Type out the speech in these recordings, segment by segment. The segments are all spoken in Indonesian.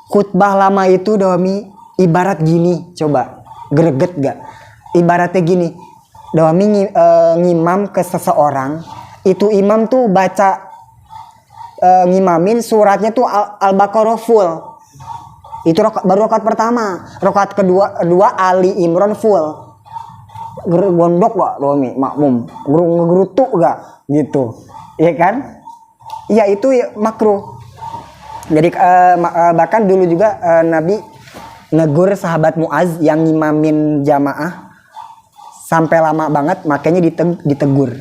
khutbah lama itu Domi ibarat gini, coba greget gak? Ibaratnya gini, Domi ngimam ke seseorang, itu imam tuh baca ngimamin suratnya tuh Al-Baqarah full. Itu baru rakaat pertama. Rakaat kedua Ali Imran full. Gondok gak Domi makmum? Ngegerutu gak? Gitu. Iya kan? Ya itu ya, makruh. Jadi bahkan dulu juga Nabi negur sahabat Muaz yang ngimamin jamaah sampai lama banget, makanya ditegur.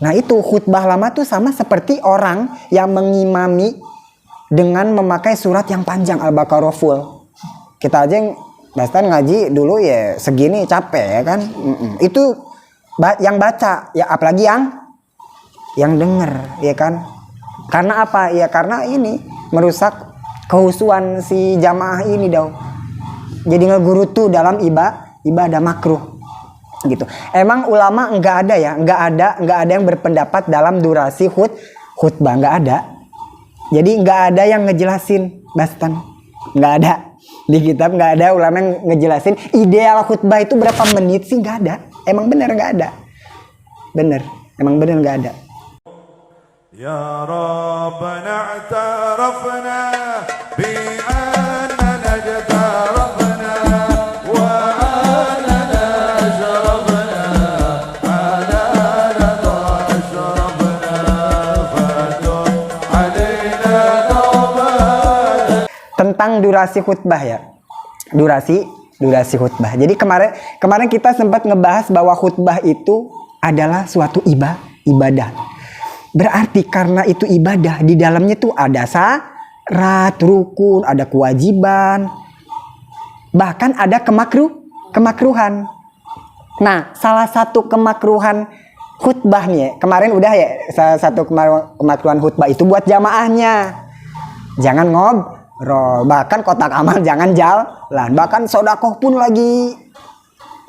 Nah itu khutbah lama tuh sama seperti orang yang mengimami dengan memakai surat yang panjang Al-Baqarah full. Kita aja yang bahkan ngaji dulu ya segini capek ya kan. Itu yang baca ya, apalagi yang denger ya kan. Karena apa? Ya karena ini merusak kehusuan si jamaah ini dong. Jadi ngegurutu dalam ibadah makruh gitu. Emang ulama nggak ada yang berpendapat dalam durasi khutbah, nggak ada. Jadi nggak ada yang ngejelasin, Bastan, nggak ada di kitab, nggak ada ulama yang ngejelasin ideal khutbah itu berapa menit sih, nggak ada. Emang bener nggak ada, emang bener nggak ada. يا ربنا اعترفنا بأننا اجترفنا وأننا أشرفنا على رضا أشرفنا فاتم علينا توبة. Tentang durasi khutbah ya, durasi khutbah. Jadi kemarin kita sempat ngebahas bahwa khutbah itu adalah suatu ibadah. Berarti karena itu ibadah, di dalamnya tuh ada syarat, rukun, ada kewajiban, bahkan ada kemakruhan. Nah, salah satu kemakruhan khutbah nih, kemarin udah ya, salah satu kemakruhan khutbah itu buat jamaahnya. Jangan ngobrol, bahkan kotak amal jangan jalan, bahkan sodakoh pun lagi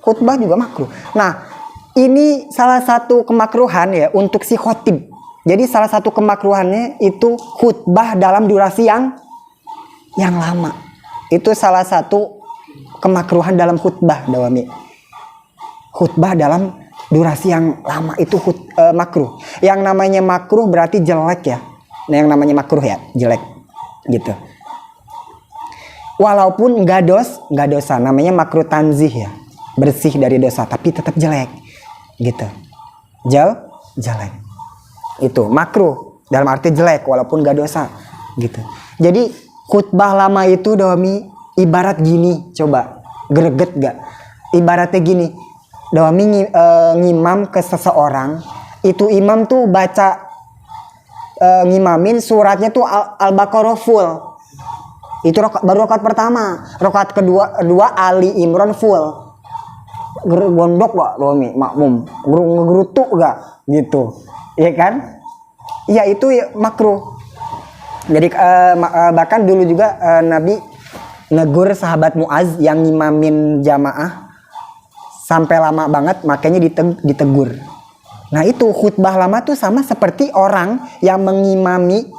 khutbah juga makruh. Nah, ini salah satu kemakruhan ya untuk si khotib. Jadi salah satu kemakruhannya itu khutbah dalam durasi yang lama. Itu salah satu kemakruhan dalam khutbah, Dawami. Khutbah dalam durasi yang lama itu makruh. Yang namanya makruh berarti jelek ya. Nah, yang namanya makruh ya, jelek gitu. Walaupun nggak dosa, namanya makruh tanzih ya. Bersih dari dosa, tapi tetap jelek gitu. Jelek. Itu makruh dalam arti jelek walaupun gak dosa gitu. Jadi khutbah lama itu Domi ibarat gini, coba greget gak? Ibaratnya gini, Domi ngimam ke seseorang, itu imam tuh baca ngimamin suratnya tuh Al-Baqarah full. Itu baru rakaat pertama. Rakaat kedua Ali Imran full. Gondok gak Domi makmum? Ngegerutu gak? Gitu. Iya kan? Ya itu ya, makruh. Jadi bahkan dulu juga Nabi negur sahabat Muaz yang ngimamin jamaah sampai lama banget, makanya ditegur. Nah itu khutbah lama tuh sama seperti orang yang mengimami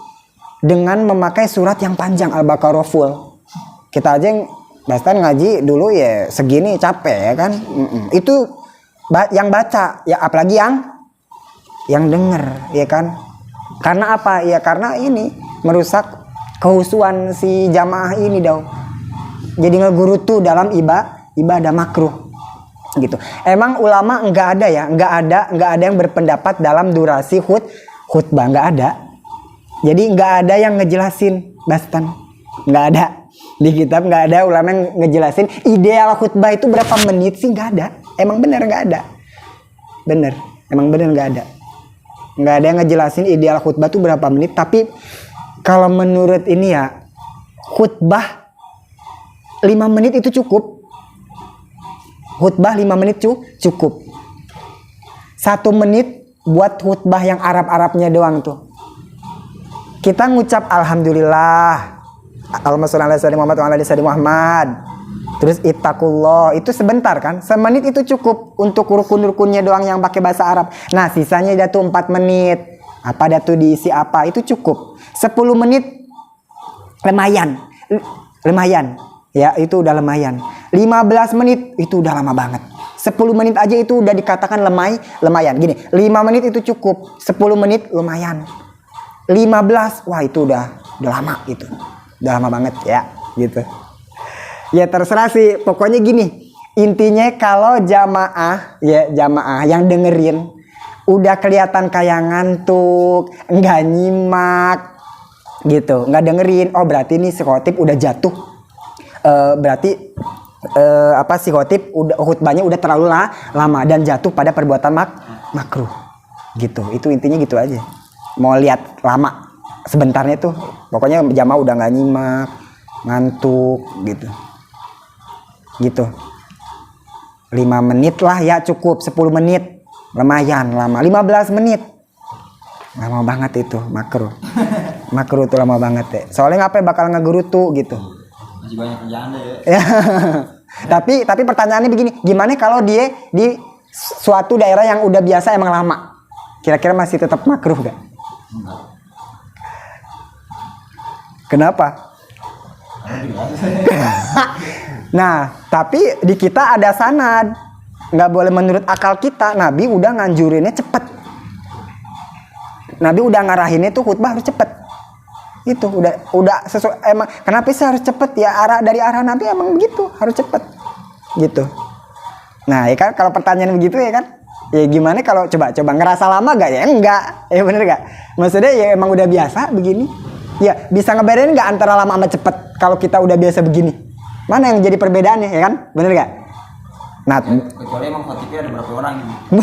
dengan memakai surat yang panjang Al-Baqarah full. Kita aja yang bahkan ngaji dulu ya segini capek ya kan. Itu yang baca ya, apalagi yang denger ya kan. Karena apa? Ya karena ini merusak kehusuan si jamaah ini dong. Jadi ngegurutu dalam ibadah makruh gitu. Emang ulama nggak ada yang berpendapat dalam durasi khutbah, nggak ada. Jadi nggak ada yang ngejelasin, Bastan, nggak ada di kitab, nggak ada ulama yang ngejelasin ideal khutbah itu berapa menit sih, nggak ada. Emang bener nggak ada. Emang bener nggak ada. Nggak ada yang ngejelasin ideal khutbah itu berapa menit. Tapi kalau menurut ini ya, khutbah 5 menit itu cukup. Khutbah 5 menit cukup. 1 menit buat khutbah yang Arab-Arabnya doang tuh. Kita ngucap alhamdulillah, Allahumma sholli ala sayyidina Muhammad wa ala ali sayyidina Muhammad. Terus ittaqullah, itu sebentar kan? Semenit itu cukup untuk rukun-rukunnya doang yang pakai bahasa Arab. Nah, sisanya datu 4 menit. Apa datu diisi apa? Itu cukup. 10 menit lumayan. lumayan. Ya, itu udah lumayan. 15 menit itu udah lama banget. 10 menit aja itu udah dikatakan lumayan. Gini, 5 menit itu cukup. 10 menit lumayan. 15, wah itu udah lama gitu. Udah lama banget ya, gitu. Ya terserah sih, pokoknya gini. Intinya kalau jamaah yang dengerin udah kelihatan kayak ngantuk, nggak nyimak gitu, nggak dengerin, oh berarti nih si khotib udah jatuh. Berarti si khotib udah khutbahnya udah terlalu lama dan jatuh pada perbuatan makruh gitu. Itu intinya gitu aja. Mau lihat lama sebentarnya tuh pokoknya jamaah udah nggak nyimak, ngantuk gitu 5 menit lah ya cukup. 10 menit lumayan lama. 15 menit lama banget itu makruh. Makruh tuh lama banget ya, soalnya ngapain bakal ngegerutu gitu. Masih banyak kerjaan deh ya. Tapi pertanyaannya begini, gimana kalau dia di suatu daerah yang udah biasa emang lama, kira-kira masih tetap makruh gak? Enggak. Kenapa? Nah, tapi di kita ada sanad, nggak boleh menurut akal kita. Nabi udah nganjurinnya cepet. Nabi udah ngarahinnya tuh khutbah harus cepet. Itu udah sesuai emang. Kenapa sih harus cepet ya? Dari arah Nabi emang begitu, harus cepet gitu. Nah, ya kan kalau pertanyaan begitu ya kan, ya gimana kalau coba ngerasa lama gak ya? Enggak, ya bener gak? Maksudnya ya emang udah biasa begini. Ya bisa ngebedain nggak antara lama sama cepet kalau kita udah biasa begini? Mana yang jadi perbedaannya ya kan? Bener gak? Nah, Ya, kecuali emang khotibnya ada berapa orang gitu.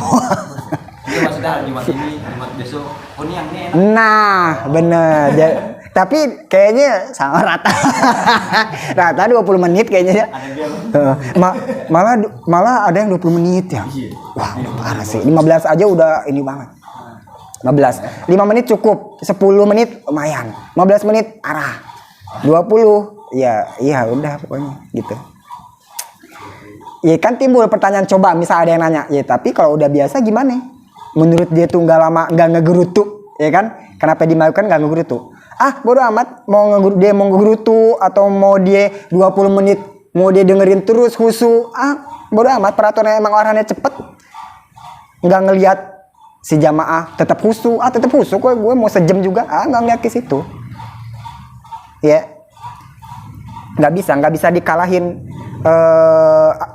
Itu maksudnya Jumat ini, Jumat besok. Oh ini yang ini enak. nah bener. Tapi kayaknya sama rata. Rata 20 menit kayaknya ya. Ada dia loh. Malah ada yang 20 menit ya. Iya. Wah, parah sih. 15 aja udah ini banget. 15. 5 menit cukup. 10 menit lumayan. 15 menit arah. 20 iya udah pokoknya gitu. Ya kan timbul pertanyaan, coba misal ada yang nanya, ya tapi kalau udah biasa gimana? Menurut dia tuh nggak lama, nggak ngegerutu, ya kan? Kenapa dimalukan nggak ngegerutu? Bodo amat mau ngegerutu atau mau dia 20 menit mau dia dengerin terus khusyuk. Bodo amat, peraturan emang orangnya cepet. Nggak ngelihat si jamaah tetap khusyuk, tetap khusyuk gue mau sejam juga, nggak ngeliat ke situ. Ya. Nggak bisa dikalahin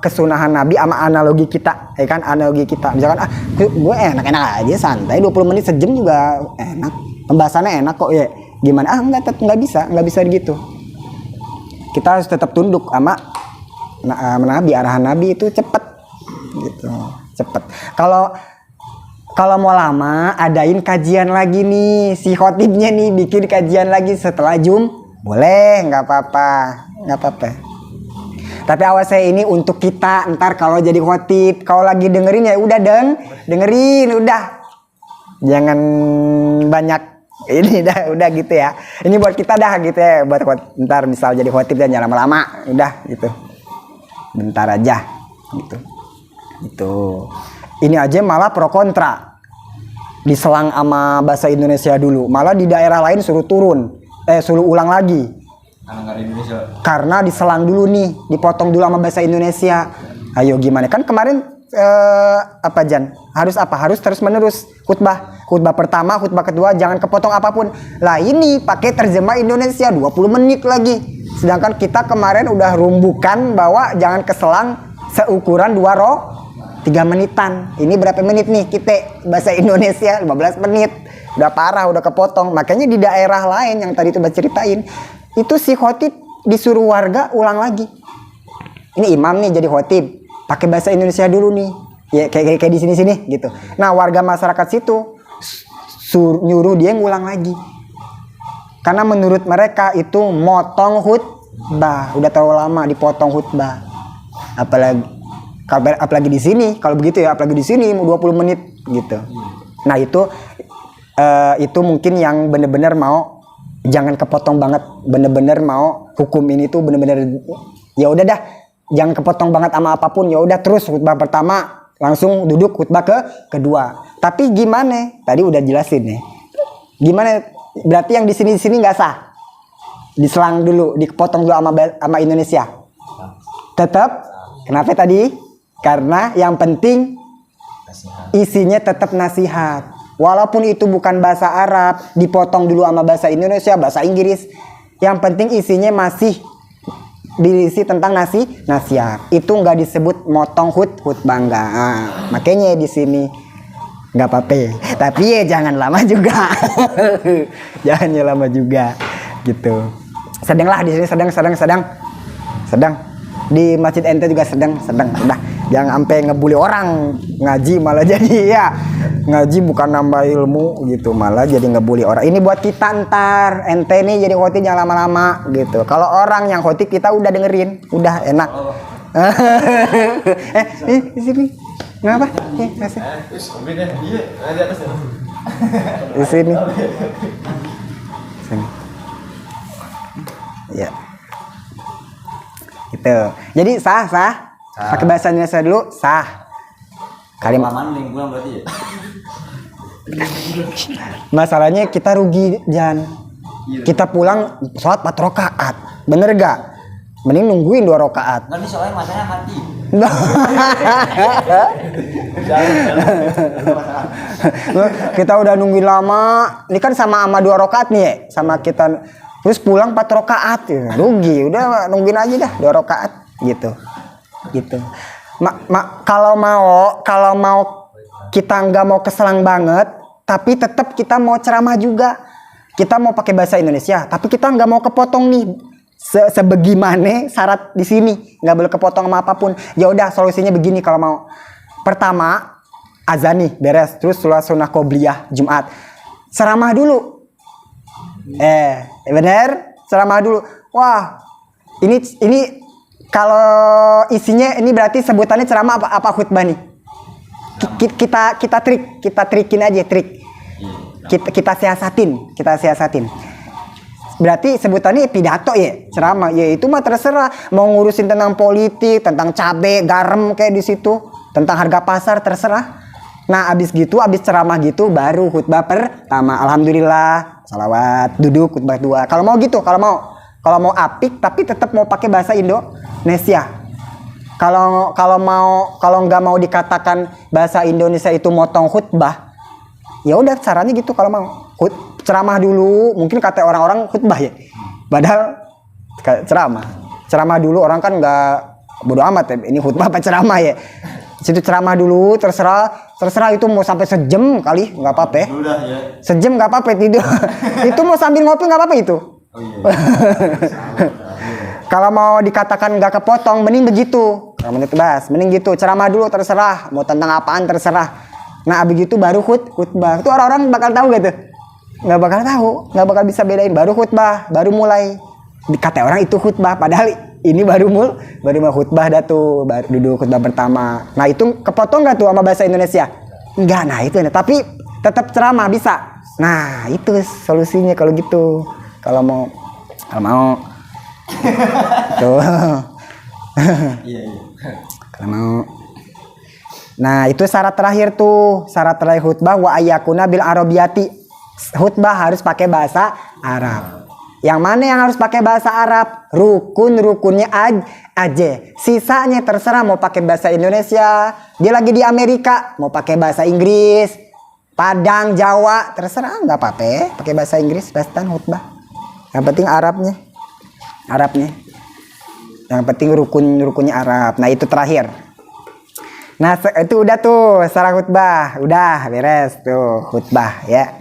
kesunahan Nabi sama analogi kita, ya kan? Analogi kita misalkan gue enak aja santai 20 menit sejam juga enak, pembahasannya enak kok ya, gimana nggak bisa gitu. Kita harus tetap tunduk sama Nabi, arahan Nabi itu cepet gitu, cepet. Kalau mau lama adain kajian lagi nih, si khotibnya nih bikin kajian lagi setelah boleh, nggak apa-apa. Tapi awas saya ini untuk kita ntar kalau jadi khotib, kalau lagi dengerin ya udah dengerin udah, jangan banyak ini udah gitu ya. Ini buat kita dah gitu ya, buat ntar misal jadi khotib dan jangan lama-lama, udah gitu, bentar aja gitu. Ini aja malah pro kontra, diselang sama bahasa Indonesia dulu, malah di daerah lain suruh ulang lagi. Karena nggak ada Indonesia. Karena diselang dulu nih, dipotong dulu sama bahasa Indonesia. Ayo gimana? Kan kemarin Harus terus menerus khutbah pertama, khutbah kedua jangan kepotong apapun. Lah ini pakai terjemah Indonesia 20 menit lagi. Sedangkan kita kemarin udah rumbukan bahwa jangan keselang seukuran 3 menitan. Ini berapa menit nih kita bahasa Indonesia? 15 menit. Udah parah, udah kepotong. Makanya di daerah lain yang tadi tuh ceritain, itu si khotib disuruh warga ulang lagi. Ini imam nih jadi khotib, pakai bahasa Indonesia dulu nih. Ya kayak di sini gitu. Nah, warga masyarakat situ nyuruh dia ngulang lagi. Karena menurut mereka itu motong khutbah, udah terlalu lama dipotong khutbah. Apalagi di sini, kalau begitu ya, apalagi di sini 20 menit gitu. Nah, itu mungkin yang bener-bener mau jangan kepotong banget, bener-bener mau hukum ini tuh bener-bener ya udah dah, jangan kepotong banget sama apapun, ya udah terus khutbah pertama langsung duduk khutbah kedua. Tapi gimana? Tadi udah jelasin nih. Gimana? Berarti yang di sini nggak sah. diselang dulu, dipotong dulu sama Indonesia. Tetap. Kenapa tadi? Karena yang penting isinya tetap nasihat. Walaupun itu bukan bahasa Arab, dipotong dulu sama bahasa Indonesia, bahasa Inggris. Yang penting isinya masih berisi tentang nasihat. Itu nggak disebut motong khutbah enggak. Makanya di sini nggak apa-apa. Tapi ya jangan lama juga. Jangan lama juga gitu. Sedanglah di sini sedang. Di masjid ente juga sedang. Udah, jangan sampai ngebully orang. Ngaji malah jadi ya. Ngaji bukan nambah ilmu gitu, malah jadi ngebully orang. Ini buat kita ntar. Ente nih jadi khotib jangan lama-lama gitu. Kalau orang yang khotib kita udah dengerin, udah enak. Di sini. Ngapa? Masih. Di sini. Sini. Ya. Gitu. Jadi sah. Pakai bahasa Indonesia dulu, sah. Kalimat Lama nih pulang berarti ya. masalahnya kita rugi, Jan. Kita pulang sholat 4 rakaat. Bener gak? Mending nungguin 2 rakaat. Enggak nih soalnya matanya mati. Kita udah nungguin lama. Ini kan sama 2 rakaat nih ya. Sama kita terus pulang 4 rakaat ya. Rugi. Udah nungguin aja dah 2 rakaat gitu. Kalau mau kita nggak mau keselang banget, tapi tetap kita mau ceramah juga. Kita mau pakai bahasa Indonesia, tapi kita nggak mau kepotong nih. Sebagaimana syarat di sini, nggak boleh kepotong sama apapun. Ya udah, solusinya begini kalau mau. Pertama, azan nih beres, terus sholat sunnah qobliyah Jumat. Ceramah dulu. Bener? Ceramah dulu. Wah, ini kalau isinya ini berarti sebutannya ceramah apa khutbah nih? Kita trikin aja, trik. Kita siasatin. Berarti sebutannya pidato ya, ceramah. Ya itu mah terserah mau ngurusin tentang politik, tentang cabe, garam kayak di situ, tentang harga pasar terserah. Nah, abis ceramah gitu baru khutbah pertama. Alhamdulillah, salawat, duduk khutbah 2. Kalau mau gitu, kalau mau apik tapi tetap mau pakai bahasa Indonesia. Kalau nggak mau dikatakan bahasa Indonesia itu motong khutbah, ya udah caranya gitu. Kalau mau ceramah dulu, mungkin kata orang-orang khutbah ya, padahal ceramah dulu. Orang kan nggak bodo amat ya, ini khutbah apa ceramah ya. Situ ceramah dulu, terserah itu mau sampai sejam kali nggak apa-apa ya. Udah ya. Sejam nggak apa-apa tidur. Itu mau sambil ngopi nggak apa-apa itu. Oh iya. Kalau mau dikatakan nggak kepotong, mending begitu. Kalau menurut Bas, mending gitu. Ceramah dulu terserah, mau tentang apaan terserah. Nah, abis itu baru khutbah. Itu orang-orang bakal tahu gitu. Nggak bakal tahu, nggak bakal bisa bedain. Baru khutbah, baru mulai. Dikata orang itu khutbah, padahal ini baru mau khutbah dah tuh, baru duduk khutbah pertama. Nah, itu kepotong nggak tuh sama bahasa Indonesia? Enggak, nah itu. Tapi tetap ceramah bisa. Nah, itu solusinya kalau gitu. Kalau mau tuh. Iya. Kalau mau. Nah, itu syarat terakhir tuh. Syarat terakhir khutbah wa ayyakuna bil arabiyati. Khutbah harus pakai bahasa Arab. Yang mana yang harus pakai bahasa Arab? Rukunnya aja. Sisanya terserah mau pakai bahasa Indonesia. Dia lagi di Amerika mau pakai bahasa Inggris, Padang, Jawa, terserah, nggak apa-apa. Pakai bahasa Inggris, bahasa khutbah. Yang penting Arabnya. Yang penting rukunnya Arab. Nah, itu terakhir. Nah, itu udah tuh syarat khutbah. Udah beres tuh khutbah ya.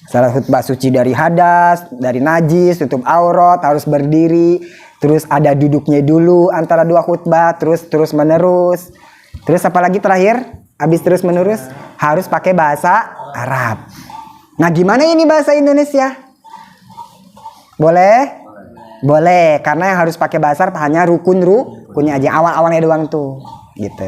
Syarat khutbah suci dari hadas, dari najis, tutup aurat, harus berdiri, terus ada duduknya dulu antara 2 khutbah, terus menerus. Terus apalagi terakhir? Habis terus menerus harus pakai bahasa Arab. Nah, gimana ini bahasa Indonesia? Boleh, karena yang harus pakai bahasa Arab hanya rukunnya aja, awal-awalnya doang tuh, gitu.